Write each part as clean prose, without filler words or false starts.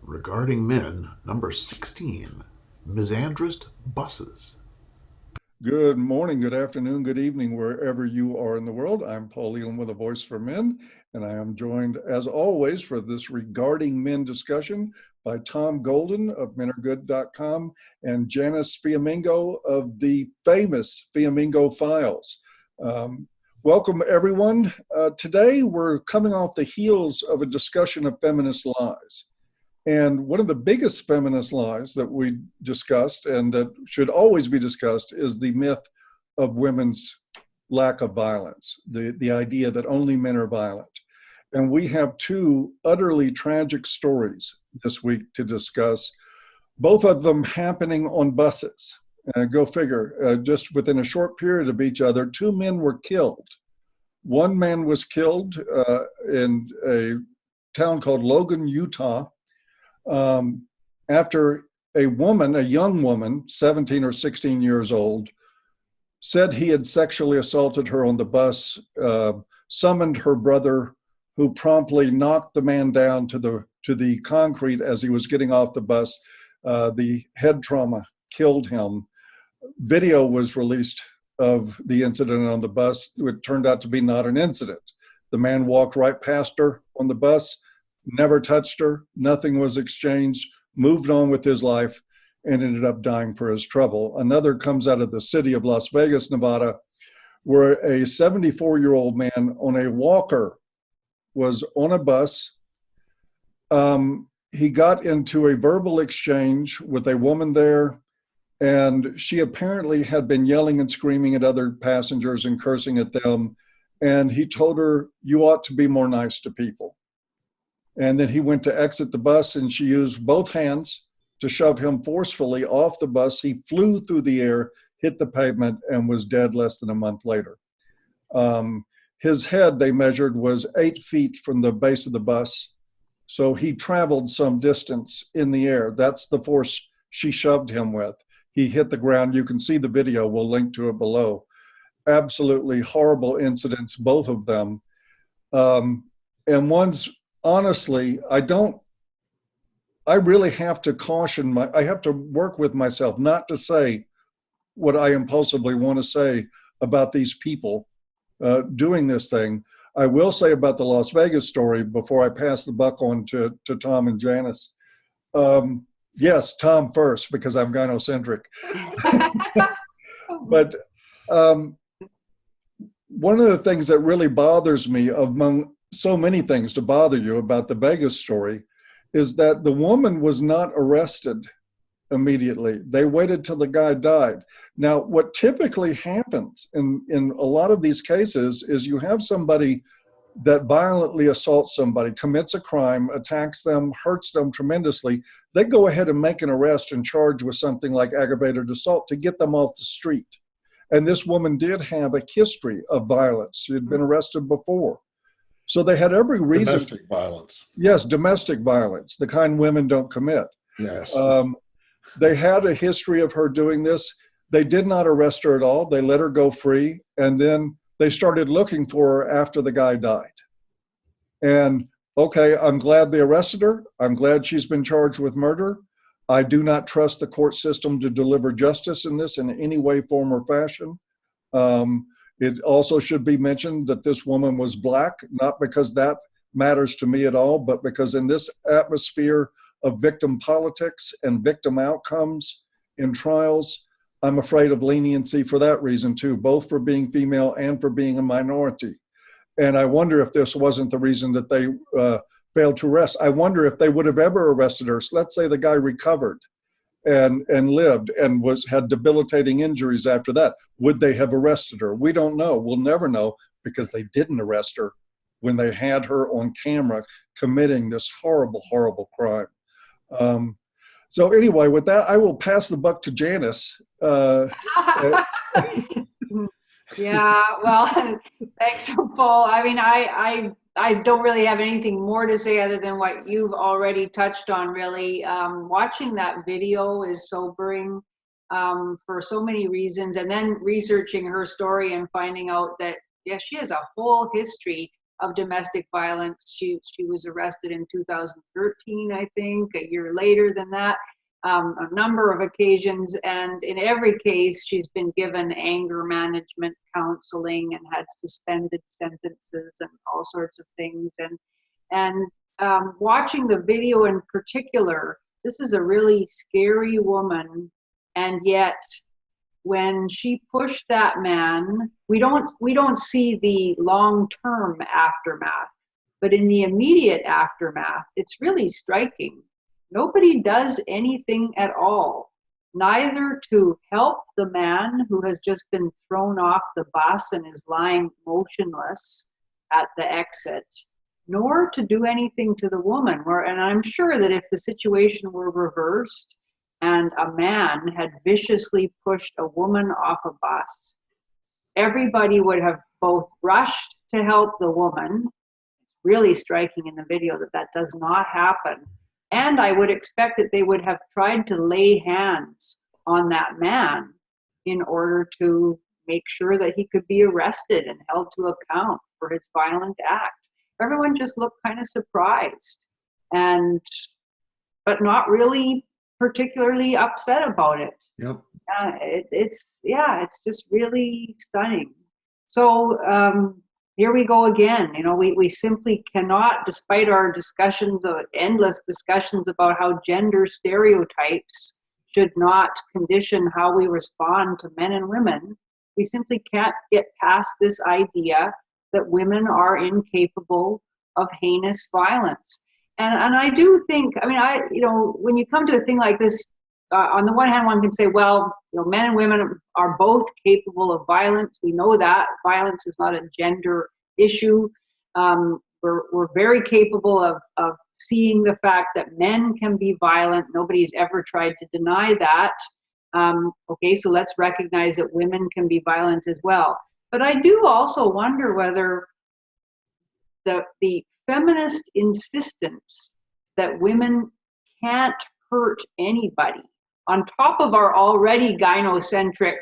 Regarding Men, number 16, Misandrist buses. Good morning, good afternoon, good evening, wherever you are in the world. I'm Paul Elam with a Voice for Men, and I am joined, as always, for this Regarding Men discussion by Tom Golden of MenAreGood.com and Janice Fiamengo of the famous Fiamengo Files. Welcome, everyone. Today, we're coming off the heels of a discussion of feminist lies. And one of the biggest feminist lies that we discussed and that should always be discussed is the myth of women's lack of violence, the idea that only men are violent. And we have two utterly tragic stories this week to discuss, both of them happening on buses. Go figure, just within a short period of each other, two men were killed. One man was killed in a town called Logan, Utah, after a young woman, 17 or 16 years old, said he had sexually assaulted her on the bus, summoned her brother, who promptly knocked the man down to the concrete as he was getting off the bus. The head trauma killed him. Video was released of the incident on the bus. It turned out to be not an incident. The man walked right past her on the bus, never touched her, nothing was exchanged, moved on with his life, and ended up dying for his trouble. Another comes out of the city of Las Vegas, Nevada, where a 74-year-old man on a walker was on a bus. He got into a verbal exchange with a woman there, and she apparently had been yelling and screaming at other passengers and cursing at them. And he told her, "You ought to be more nice to people." And then he went to exit the bus, and she used both hands to shove him forcefully off the bus. He flew through the air, hit the pavement, and was dead less than a month later. His head, they measured, was 8 feet from the base of the bus. So he traveled some distance in the air. That's the force she shoved him with. He hit the ground. You can see the video. We'll link to it below. Absolutely horrible incidents, both of them. And one's, honestly, I really have to caution I have to work with myself not to say what I impulsively want to say about these people doing this thing. I will say about the Las Vegas story before I pass the buck on to Tom and Janice. Yes, Tom first, because I'm gynocentric. But one of the things that really bothers me, among so many things to bother you about the Vegas story, is that the woman was not arrested immediately. They waited till the guy died. Now, what typically happens in a lot of these cases is you have somebody that violently assaults somebody, commits a crime, attacks them, hurts them tremendously. They go ahead and make an arrest and charge with something like aggravated assault to get them off the street. And this woman did have a history of violence. She had been arrested before. So they had every reason. Domestic violence. Yes, domestic violence, the kind women don't commit. Yes. They had a history of her doing this. They did not arrest her at all. They let her go free. And then they started looking for her after the guy died. And okay, I'm glad they arrested her. I'm glad she's been charged with murder. I do not trust the court system to deliver justice in this in any way, form, or fashion. It also should be mentioned that this woman was Black, not because that matters to me at all, but because in this atmosphere of victim politics and victim outcomes in trials, I'm afraid of leniency for that reason too, both for being female and for being a minority. And I wonder if this wasn't the reason that they failed to arrest. I wonder if they would have ever arrested her. So let's say the guy recovered and lived and had debilitating injuries after that. Would they have arrested her? We don't know. We'll never know, because they didn't arrest her when they had her on camera committing this horrible, horrible crime. So anyway, with that, I will pass the buck to Janice. Yeah, well, thanks, Paul. I mean, I don't really have anything more to say other than what you've already touched on, really. Watching that video is sobering for so many reasons. And then researching her story and finding out that, yeah, she has a whole history of domestic violence. She was arrested in 2013, I think, a year later than that, a number of occasions. And in every case, she's been given anger management counseling and had suspended sentences and all sorts of things. And watching the video in particular, this is a really scary woman. And yet, when she pushed that man, we don't see the long-term aftermath, but in the immediate aftermath, it's really striking. Nobody does anything at all, neither to help the man who has just been thrown off the bus and is lying motionless at the exit, nor to do anything to the woman. And I'm sure that if the situation were reversed and a man had viciously pushed a woman off a bus, everybody would have both rushed to help the woman. It's really striking in the video that does not happen. And I would expect that they would have tried to lay hands on that man in order to make sure that he could be arrested and held to account for his violent act. Everyone just looked kind of surprised, but not really particularly upset about it. Yep. It's just really stunning. So here we go again. We simply cannot, despite our endless discussions about how gender stereotypes should not condition how we respond to men and women, we simply can't get past this idea that women are incapable of heinous violence. And I do think, when you come to a thing like this, on the one hand, one can say, well, men and women are both capable of violence. We know that violence is not a gender issue. We're very capable of seeing the fact that men can be violent. Nobody's ever tried to deny that. Okay, so let's recognize that women can be violent as well. But I do also wonder whether the feminist insistence that women can't hurt anybody, on top of our already gynocentric,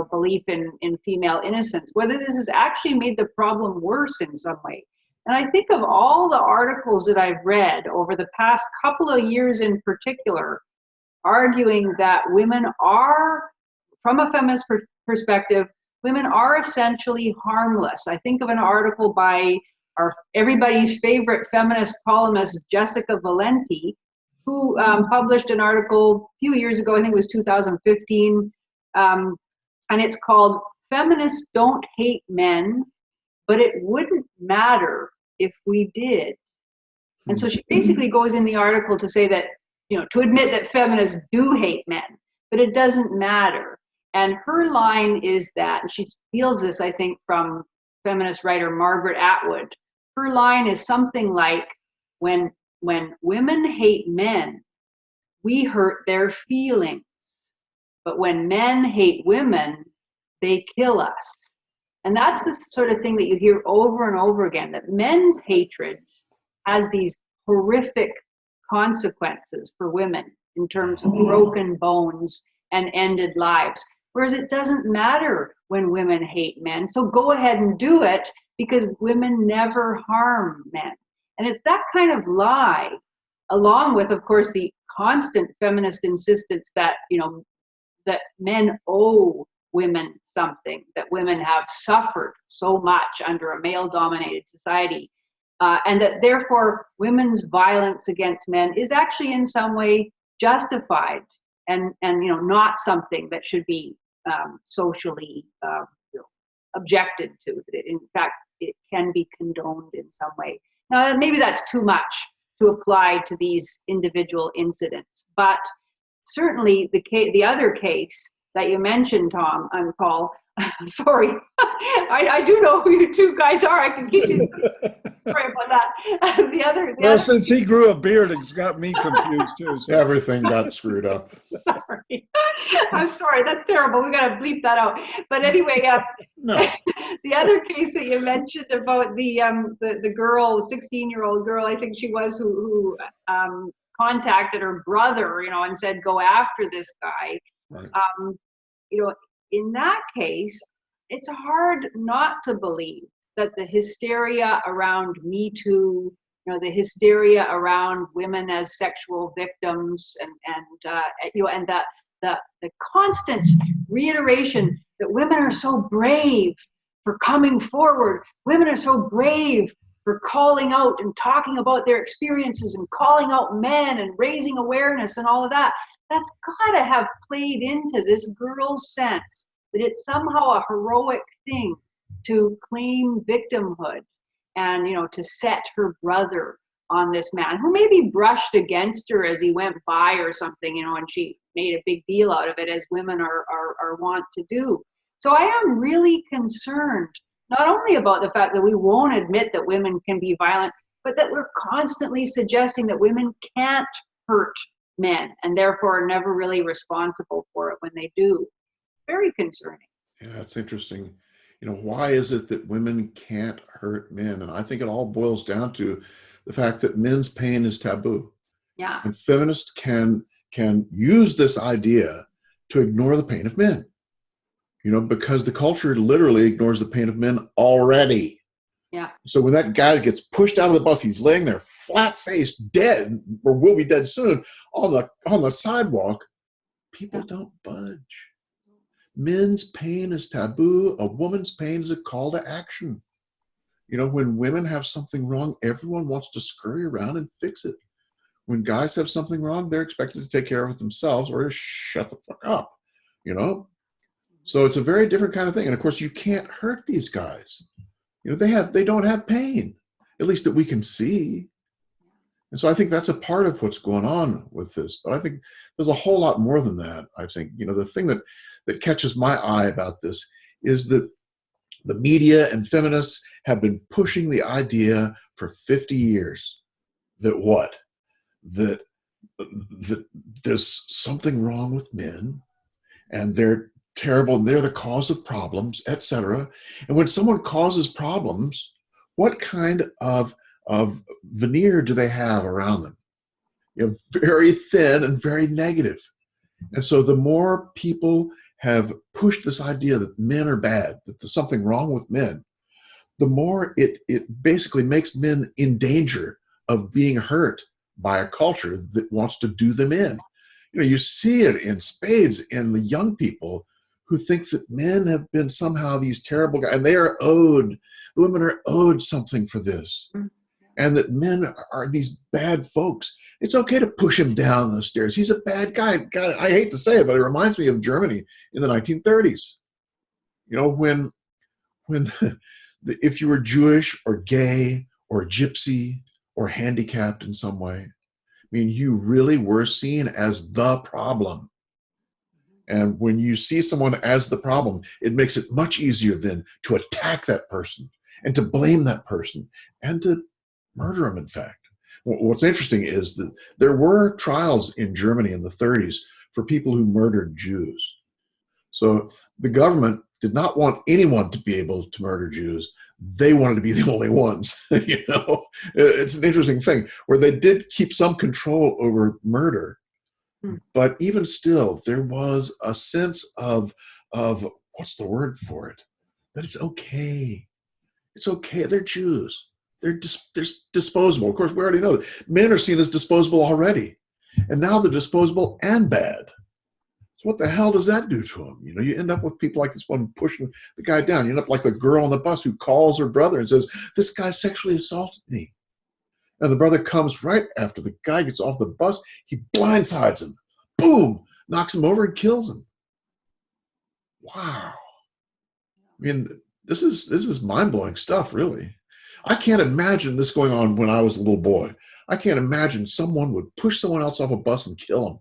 belief in female innocence, whether this has actually made the problem worse in some way. And I think of all the articles that I've read over the past couple of years in particular, arguing that women are, from a feminist perspective, women are essentially harmless. I think of an article by everybody's favorite feminist columnist, Jessica Valenti, who published an article a few years ago, I think it was 2015, and it's called "Feminists Don't Hate Men, but It Wouldn't Matter If We Did." And so she basically goes in the article to say that, to admit that feminists do hate men, but it doesn't matter. And her line is that, and she steals this, I think, from feminist writer Margaret Atwood. Her line is something like, when women hate men, we hurt their feelings. But when men hate women, they kill us. And that's the sort of thing that you hear over and over again, that men's hatred has these horrific consequences for women in terms of broken bones and ended lives. Whereas it doesn't matter when women hate men. So go ahead and do it, because women never harm men. And it's that kind of lie, along with, of course, the constant feminist insistence that, that men owe women something, that women have suffered so much under a male-dominated society, and that therefore women's violence against men is actually in some way justified and not something that should be socially objected to. That in fact, it can be condoned in some way. Now, maybe that's too much to apply to these individual incidents, but certainly the other case that you mentioned, Tom and Paul, sorry, I do know who you two guys are. I can keep you. Sorry about that. Well, since he grew a beard, it's got me confused too. So. Everything got screwed up. Sorry. I'm sorry. That's terrible. We got to bleep that out. But anyway, No. The other case that you mentioned about the girl, 16-year-old girl, I think she was, who contacted her brother, and said, go after this guy. Right. In that case, it's hard not to believe that the hysteria around Me Too, the hysteria around women as sexual victims, and the constant reiteration that women are so brave for coming forward, women are so brave for calling out and talking about their experiences and calling out men and raising awareness and all of that. That's got to have played into this girl's sense that it's somehow a heroic thing to claim victimhood and, to set her brother on this man who maybe brushed against her as he went by or something, and she made a big deal out of it, as women are wont to do. So I am really concerned, not only about the fact that we won't admit that women can be violent, but that we're constantly suggesting that women can't hurt men and therefore are never really responsible for it when they do. Very concerning. Yeah, it's interesting. Why is it that women can't hurt men? And I think it all boils down to the fact that men's pain is taboo. Yeah. And feminists can use this idea to ignore the pain of men. Because the culture literally ignores the pain of men already. Yeah. So when that guy gets pushed out of the bus, he's laying there flat-faced, dead, or will be dead soon, on the sidewalk, people don't budge. Men's pain is taboo. A woman's pain is a call to action. When women have something wrong, everyone wants to scurry around and fix it. When guys have something wrong, they're expected to take care of it themselves or to shut the fuck up, So it's a very different kind of thing. And of course, you can't hurt these guys. They don't have pain, at least that we can see. And so I think that's a part of what's going on with this. But I think there's a whole lot more than that. I think, the thing that catches my eye about this is that the media and feminists have been pushing the idea for 50 years that there's something wrong with men and they're terrible and they're the cause of problems, etc. And when someone causes problems, what kind of veneer do they have around them? Very thin and very negative. And so the more people have pushed this idea that men are bad, that there's something wrong with men, the more it basically makes men in danger of being hurt by a culture that wants to do them in. You see it in spades in the young people who think that men have been somehow these terrible guys, and women are owed something for this. And that men are these bad folks. It's okay to push him down the stairs. He's a bad guy. God, I hate to say it, but it reminds me of Germany in the 1930s. When if you were Jewish or gay or gypsy or handicapped in some way, you really were seen as the problem. And when you see someone as the problem, it makes it much easier then to attack that person and to blame that person and to murder him, in fact. What's interesting is that there were trials in Germany in the 30s for people who murdered Jews. So the government did not want anyone to be able to murder Jews. They wanted to be the only ones. It's an interesting thing where they did keep some control over murder. But even still, there was a sense of what's the word for it? That it's okay. It's okay. They're Jews. They're disposable. Of course, we already know that men are seen as disposable already. And now they're disposable and bad. So what the hell does that do to them? You end up with people like this one pushing the guy down. You end up like the girl on the bus who calls her brother and says, "This guy sexually assaulted me." And the brother comes right after the guy gets off the bus. He blindsides him. Boom! Knocks him over and kills him. Wow. This is mind-blowing stuff, really. I can't imagine this going on when I was a little boy. I can't imagine someone would push someone else off a bus and kill them,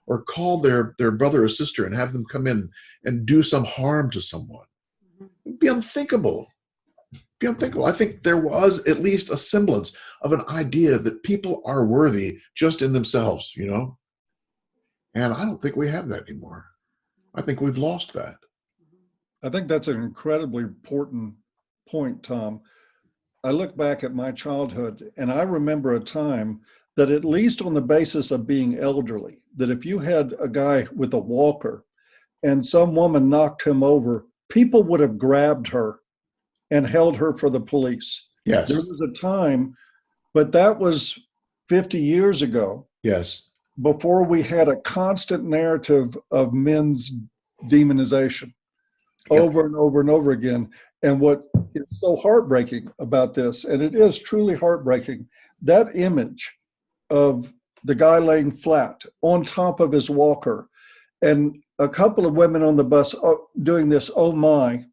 or call their brother or sister and have them come in and do some harm to someone. It'd be unthinkable. I think there was at least a semblance of an idea that people are worthy just in themselves, And I don't think we have that anymore. I think we've lost that. I think that's an incredibly important point, Tom. I look back at my childhood and I remember a time that, at least on the basis of being elderly, that if you had a guy with a walker and some woman knocked him over, people would have grabbed her and held her for the police. Yes. There was a time, but that was 50 years ago, Yes. before we had a constant narrative of men's demonization Yep. over and over and over again. And what is so heartbreaking about this, and it is truly heartbreaking, that image of the guy laying flat on top of his walker and a couple of women on the bus doing this, oh my,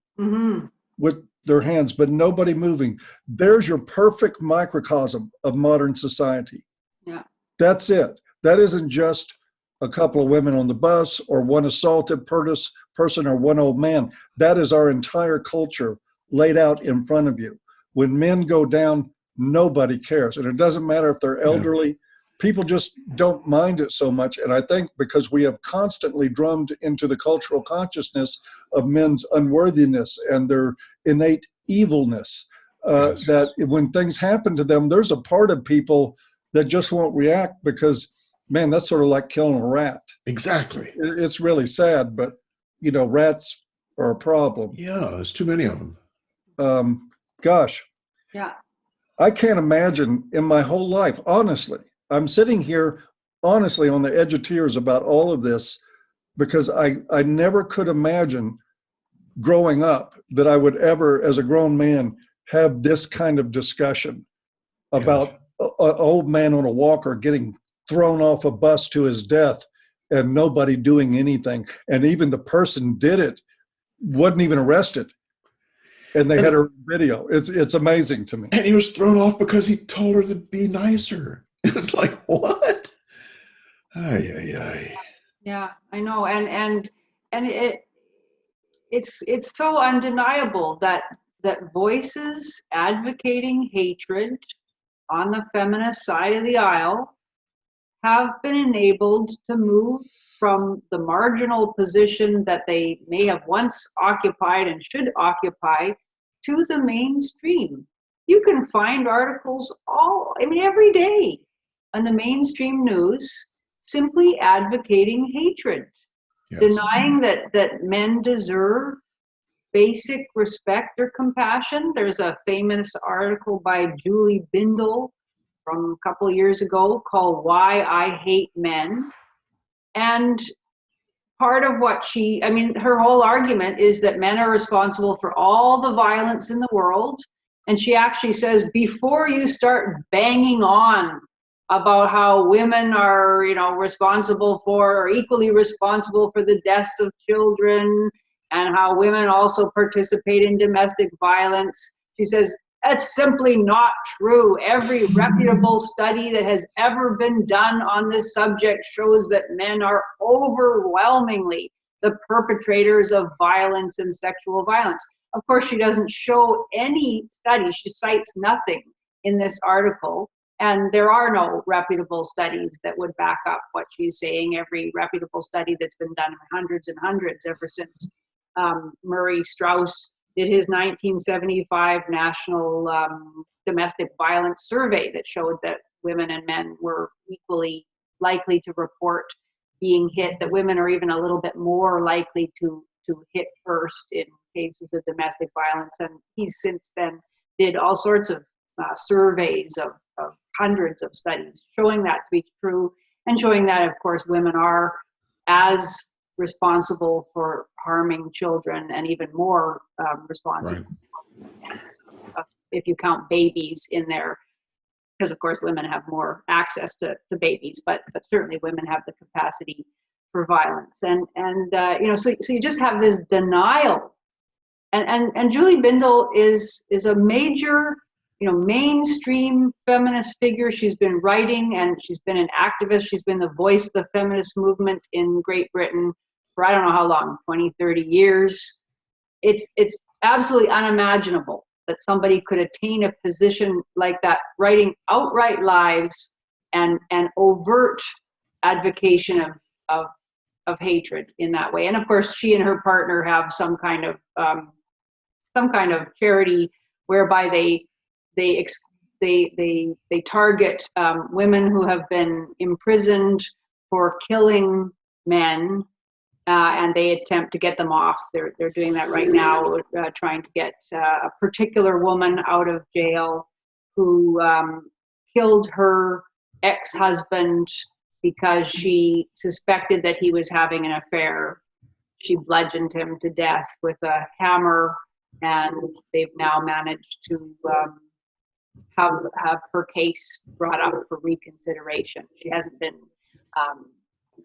with their hands, but nobody moving. There's your perfect microcosm of modern society. Yeah. That's it. That isn't just a couple of women on the bus or one assaulted person or one old man. That is our entire culture laid out in front of you. When men go down, nobody cares. And it doesn't matter if they're elderly. People just don't mind it so much. And I think because we have constantly drummed into the cultural consciousness of men's unworthiness and their innate evilness, that when things happen to them, there's a part of people that just won't react because, man, that's sort of like killing a rat. Exactly. It's really sad, but, you know, rats are a problem. Yeah, there's too many of them. Gosh. Yeah. I can't imagine in my whole life, honestly, I'm sitting here honestly on the edge of tears about all of this because I never could imagine growing up that I would ever, as a grown man, have this kind of discussion about an old man on a walker getting thrown off a bus to his death and nobody doing anything. And even the person did it, wasn't even arrested. And they had a video. It's amazing to me. And he was thrown off because he told her to be nicer. It's like, what? Yeah, I know. And it's so undeniable that voices advocating hatred on the feminist side of the aisle have been enabled to move from the marginal position that they may have once occupied and should occupy to the mainstream. You can find articles every day on the mainstream news simply advocating hatred, denying that men deserve basic respect or compassion. There's a famous article by Julie Bindel from a couple of years ago called Why I Hate Men. And part of what her whole argument is that men are responsible for all the violence in the world. And she actually says, before you start banging on about how women are, responsible for, or equally responsible for the deaths of children, and how women also participate in domestic violence, she says, that's simply not true. Every reputable study that has ever been done on this subject shows that men are overwhelmingly the perpetrators of violence and sexual violence. Of course, she doesn't show any study. She cites nothing in this article. And there are no reputable studies that would back up what she's saying. Every reputable study that's been done, hundreds and hundreds ever since Murray Strauss did his 1975 national domestic violence survey that showed that women and men were equally likely to report being hit, that women are even a little bit more likely to hit first in cases of domestic violence. And he's since then did all sorts of surveys of hundreds of studies showing that to be true, and showing that, of course, women are as responsible for harming children and even more responsible if you count babies in there, because of course women have more access to babies, but certainly women have the capacity for violence. And so you just have this denial. And Julie Bindel is a major mainstream feminist figure. She's been writing and she's been an activist. She's been the voice of the feminist movement in Great Britain for I don't know how long, 20, 30 years. It's absolutely unimaginable that somebody could attain a position like that, writing outright lies and overt advocation of hatred in that way. And of course, she and her partner have some kind of charity whereby they target women who have been imprisoned for killing men and they attempt to get them off. They're doing that right now, trying to get a particular woman out of jail who killed her ex-husband because she suspected that he was having an affair. She bludgeoned him to death with a hammer, and they've now managed to have her case brought up for reconsideration. She hasn't been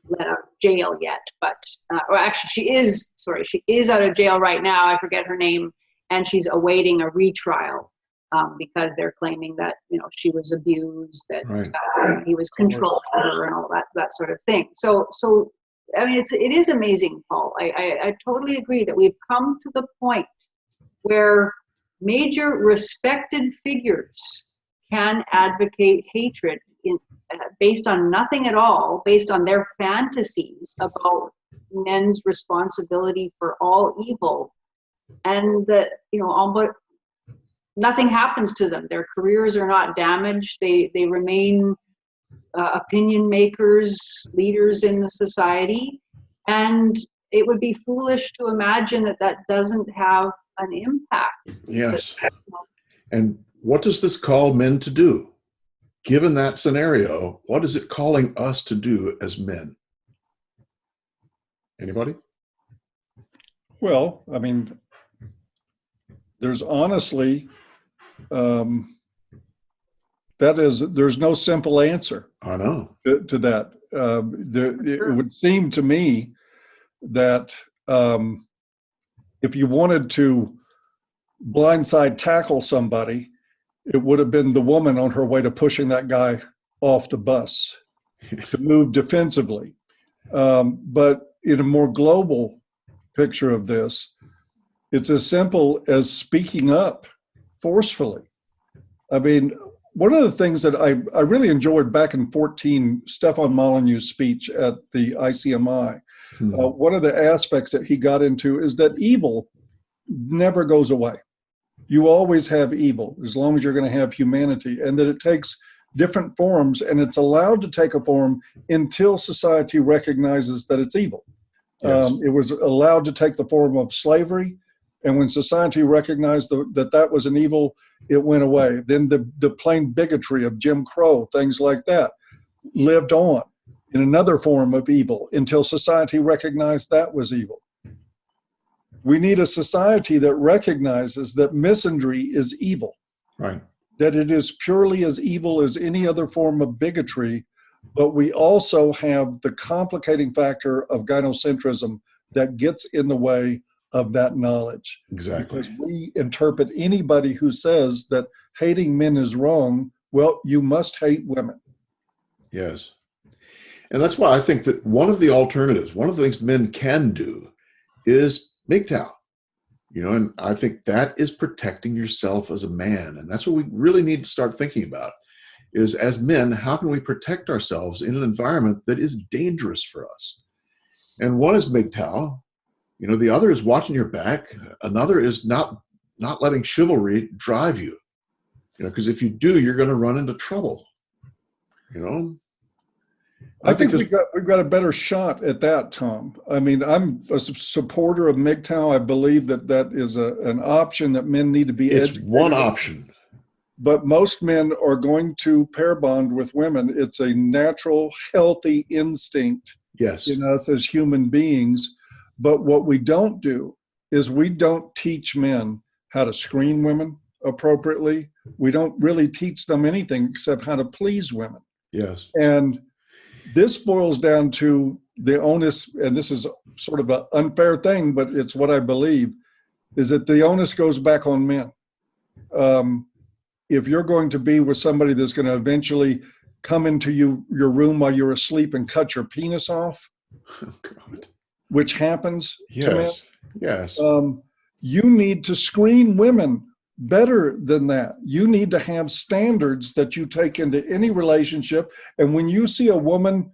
let out of jail yet, but or actually she is out of jail right now. I forget her name, and she's awaiting a retrial because they're claiming that she was abused, that Right. he was controlling her, and all that sort of thing. So I mean, it is amazing, Paul. I totally agree that we've come to the point where major respected figures can advocate hatred based on nothing at all, based on their fantasies about men's responsibility for all evil, and that almost nothing happens to them. Their careers are not damaged. They remain opinion makers, leaders in the society, and it would be foolish to imagine that doesn't have an impact. Yes. And what does this call men to do? Given that scenario, what is it calling us to do as men? Anybody? Well, I mean, there's honestly, there's no simple answer I know. to that. It would seem to me that if you wanted to blindside tackle somebody, it would have been the woman on her way to pushing that guy off the bus to move defensively. But in a more global picture of this, it's as simple as speaking up forcefully. I mean, one of the things that I really enjoyed back in 2014, Stefan Molyneux's speech at the ICMI, one of the aspects that he got into is that evil never goes away. You always have evil as long as you're going to have humanity, and that it takes different forms, and it's allowed to take a form until society recognizes that it's evil. Yes. It was allowed to take the form of slavery, and when society recognized that was an evil, it went away. Then the plain bigotry of Jim Crow, things like that, lived on in another form of evil until society recognized that was evil. We need a society that recognizes that misandry is evil, Right. that it is purely as evil as any other form of bigotry, but we also have the complicating factor of gynocentrism that gets in the way of that knowledge. Exactly. Because we interpret anybody who says that hating men is wrong, well, you must hate women. Yes. And that's why I think that one of the alternatives, one of the things men can do is MGTOW. And I think that is protecting yourself as a man. And that's what we really need to start thinking about is, as men, how can we protect ourselves in an environment that is dangerous for us? And one is MGTOW. The other is watching your back. Another is not letting chivalry drive you. Because if you do, you're going to run into trouble. I think we've got a better shot at that, Tom. I mean, I'm a supporter of MGTOW. I believe that is an option that men need to be educated. It's one option. But most men are going to pair bond with women. It's a natural, healthy instinct in us as human beings. But what we don't do is we don't teach men how to screen women appropriately. We don't really teach them anything except how to please women. Yes. And this boils down to the onus, and this is sort of an unfair thing, but it's what I believe, is that the onus goes back on men. If you're going to be with somebody that's going to eventually come into your room while you're asleep and cut your penis off, Oh, God. which happens to men, Yes. you need to screen women better than that. You need to have standards that you take into any relationship. And when you see a woman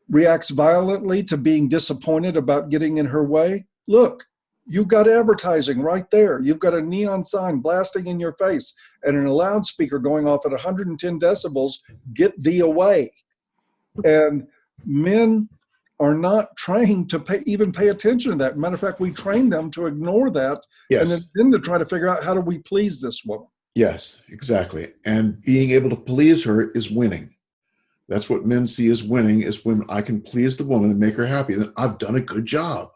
reacts violently to being disappointed about getting in her way, look, you've got advertising right there. You've got a neon sign blasting in your face and a loudspeaker going off at 110 decibels, get thee away. And men are not trained to even pay attention to that. Matter of fact, we train them to ignore that, Yes. and then to try to figure out, how do we please this woman? Yes, exactly. And being able to please her is winning. That's what men see as winning, is when I can please the woman and make her happy, then I've done a good job.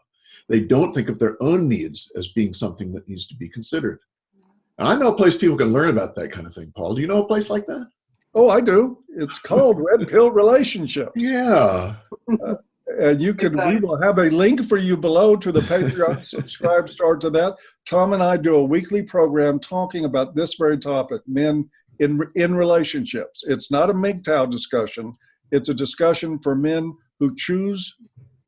They don't think of their own needs as being something that needs to be considered. And I know a place people can learn about that kind of thing, Paul. Do you know a place like that? Oh, I do. It's called Red Pill Relationships. Yeah. And we will have a link for you below to the Patreon. Subscribe, start to that. Tom and I do a weekly program talking about this very topic, men in relationships. It's not a MGTOW discussion. It's a discussion for men who choose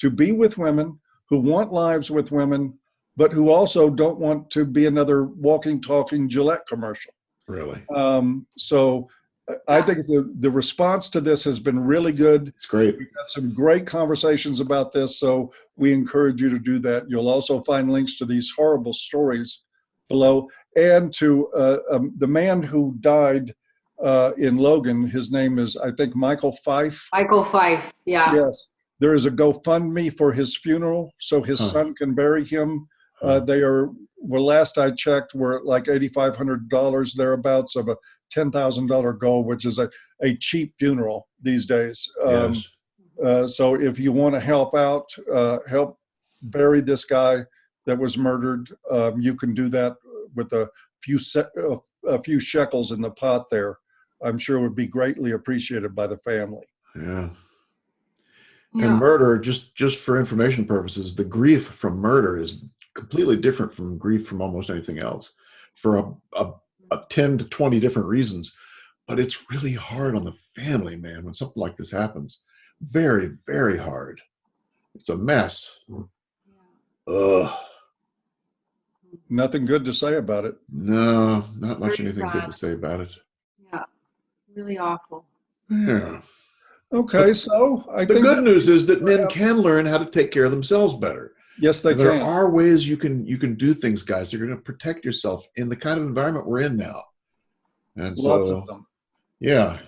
to be with women, who want lives with women, but who also don't want to be another walking, talking Gillette commercial. Really? So I think the response to this has been really good. It's great. We've had some great conversations about this, so we encourage you to do that. You'll also find links to these horrible stories below, and to the man who died in Logan. His name is, I think, Michael Fife. Michael Fife, yeah. Yes. There is a GoFundMe for his funeral, so his son can bury him. They are, well, last I checked, we're at like $8,500 thereabouts of a $10,000 goal, which is a cheap funeral these days. Yes. So if you want to help out, help bury this guy that was murdered, you can do that with a few shekels in the pot there. I'm sure would be greatly appreciated by the family. Yeah. Yeah. And murder, just for information purposes, the grief from murder is completely different from grief from almost anything else, for a 10 to 20 different reasons. But it's really hard on the family, man, when something like this happens. Very, very hard. It's a mess. Ugh. Nothing good to say about it. No, not much Very anything good sad. to say about it. Yeah, really awful. Yeah. Okay, so I The think good news is that men can learn how to take care of themselves better. yes, they There can. are ways you can do things, guys. You're going to protect yourself in the kind of environment we're in now. And Lots so, of them. yeah.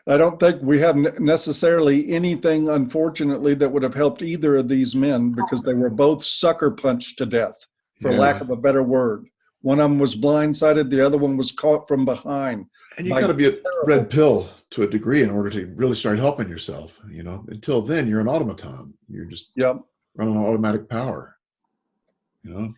I don't think we have necessarily anything, unfortunately, that would have helped either of these men, because they were both sucker punched to death, for Yeah. lack of a better word. One of them was blindsided, the other one was caught from behind. And you got to be a red pill to a degree in order to really start helping yourself. You know, until then, you're an automaton. You're just Yep. running on automatic power. You know.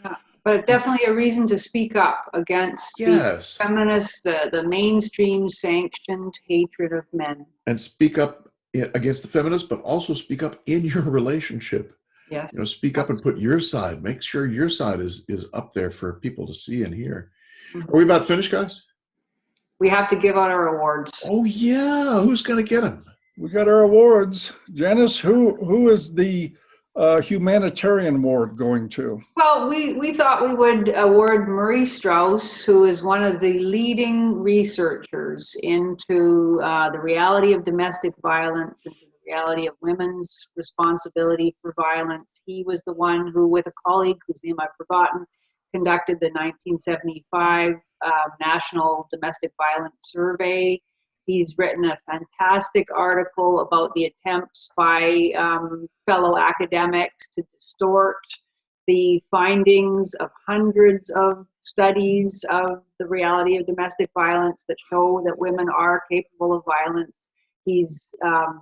Yeah, but definitely a reason to speak up against Yes. the feminists, the mainstream sanctioned hatred of men. And speak up against the feminists, but also speak up in your relationship. Yes. You know, speak up and put your side. Make sure your side is up there for people to see and hear. Mhm. Are we about finished, guys? We have to give out our awards. Oh yeah, who's gonna get them? We got our awards. Janice, who is the humanitarian award going to? Well, we thought we would award Murray Strauss, who is one of the leading researchers into the reality of domestic violence, into the reality of women's responsibility for violence. He was the one who, with a colleague whose name I've forgotten, conducted the 1975 National Domestic Violence Survey. He's written a fantastic article about the attempts by fellow academics to distort the findings of hundreds of studies of the reality of domestic violence that show that women are capable of violence. He's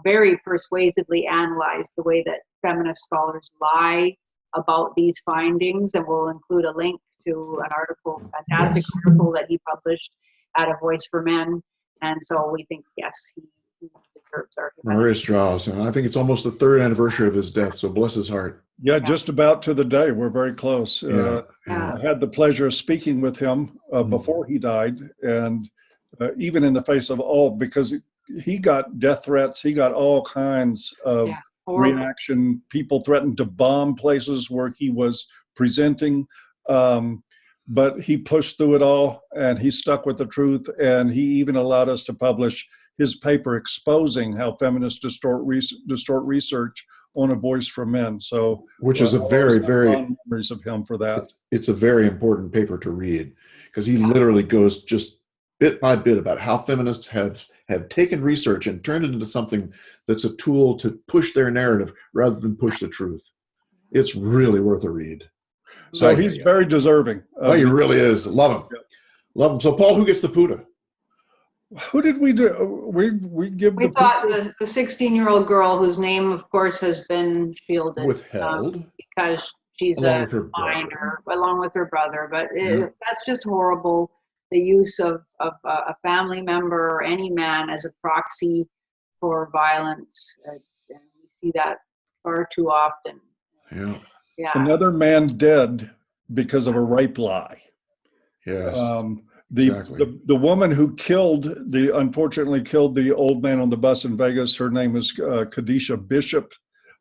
very persuasively analyzed the way that feminist scholars lie about these findings, and we'll include a link to an article, fantastic article that he published at A Voice for Men. And so we think, yes, he deserves our Murray Strauss, and I think it's almost the 3rd anniversary of his death, so bless his heart. Yeah, just about to the day. We're very close. Yeah. I had the pleasure of speaking with him before he died, and even in the face of all, because he got death threats, he got all kinds of reaction. People threatened to bomb places where he was presenting, but he pushed through it all, and he stuck with the truth, and he even allowed us to publish his paper exposing how feminists distort research on A Voice for Men. So, which is a very memories of him for that. It's a very important paper to read, because he literally goes just bit by bit about how feminists have have taken research and turned it into something that's a tool to push their narrative rather than push the truth. It's really worth a read. So he's very deserving. Oh, he really is. Love him. Yeah. Love him. So, Paul, who gets the PUTA? Who did we do? We give We the thought the 16-year-old girl, whose name, of course, has been shielded Withheld. because she's Along a with her brother. minor, along with her brother. But Yeah. that's just horrible. The use of a family member or any man as a proxy for violence, and we see that far too often. Yeah. Yeah. another man dead because of a rape lie. Yes. The woman who unfortunately killed the old man on the bus in Vegas, her name is Kadisha Bishop.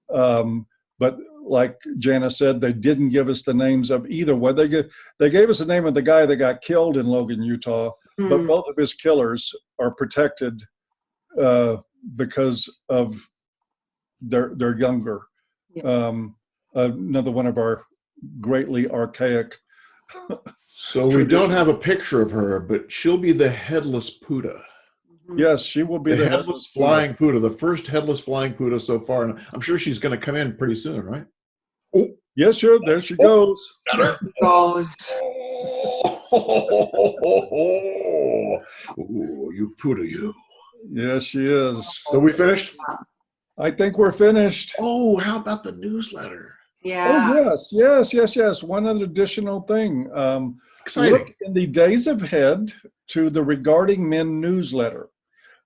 But like Janice said, they didn't give us the names of either one. They gave us the name of the guy that got killed in Logan, Utah, but both of his killers are protected because of they're younger. Yeah. Another one of our greatly archaic. So we don't have a picture of her, but she'll be the headless PUTA. Yes, she will be The headless flying PUTA, the first headless flying PUTA so far. And I'm sure she's going to come in pretty soon, right? Oh, yes, sure. There she goes. Goes. Oh, you PUTA, you. Yes, she is. So we finished? I think we're finished. Oh, how about the newsletter? Yeah. Oh, yes. One other additional thing. Exciting. Look in the days ahead to the Regarding Men newsletter.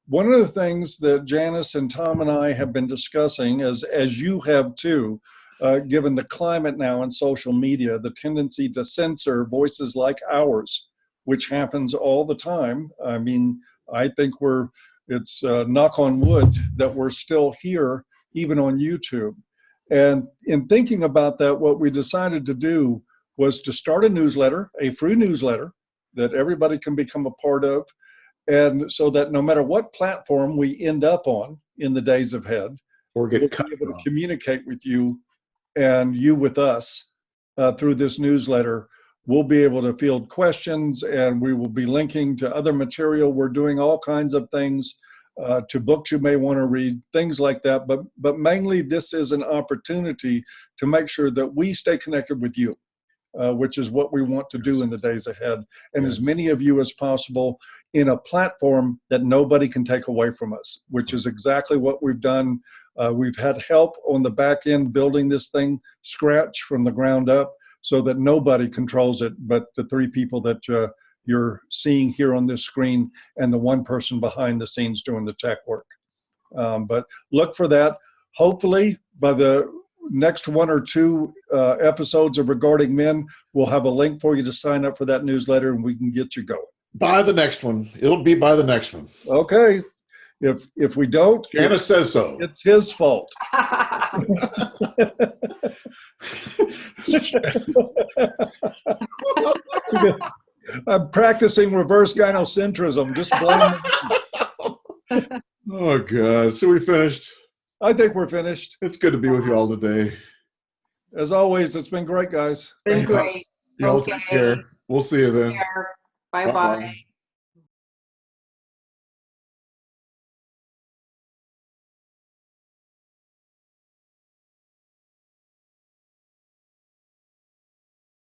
One of the things that Janice and Tom and I have been discussing, as you have too, given the climate now in social media, the tendency to censor voices like ours, which happens all the time. I mean, I think it's knock on wood that we're still here, even on YouTube. And in thinking about that, what we decided to do was to start a newsletter, a free newsletter that everybody can become a part of. And so that no matter what platform we end up on in the days ahead, Or get we'll cut be able from. to communicate with you and you with us through this newsletter. We'll be able to field questions, and we will be linking to other material. We're doing all kinds of things to books you may want to read, things like that. But mainly this is an opportunity to make sure that we stay connected with you, which is what we want to do in the days ahead. And as many of you as possible in a platform that nobody can take away from us, which is exactly what we've done. We've had help on the back end building this thing scratch from the ground up so that nobody controls it but the three people that you're seeing here on this screen and the one person behind the scenes doing the tech work. But look for that. Hopefully by the next one or two episodes of Regarding Men, we'll have a link for you to sign up for that newsletter and we can get you going. By the next one. It'll be by the next one. Okay. If we don't, Janice says so. it's his fault. I'm practicing reverse gynocentrism. Just blame me. Oh, God. So we finished. I think we're finished. It's good to be with you all today. As always, it's been great, guys. Been great. Y'all take care. We'll see you then. Bye-bye.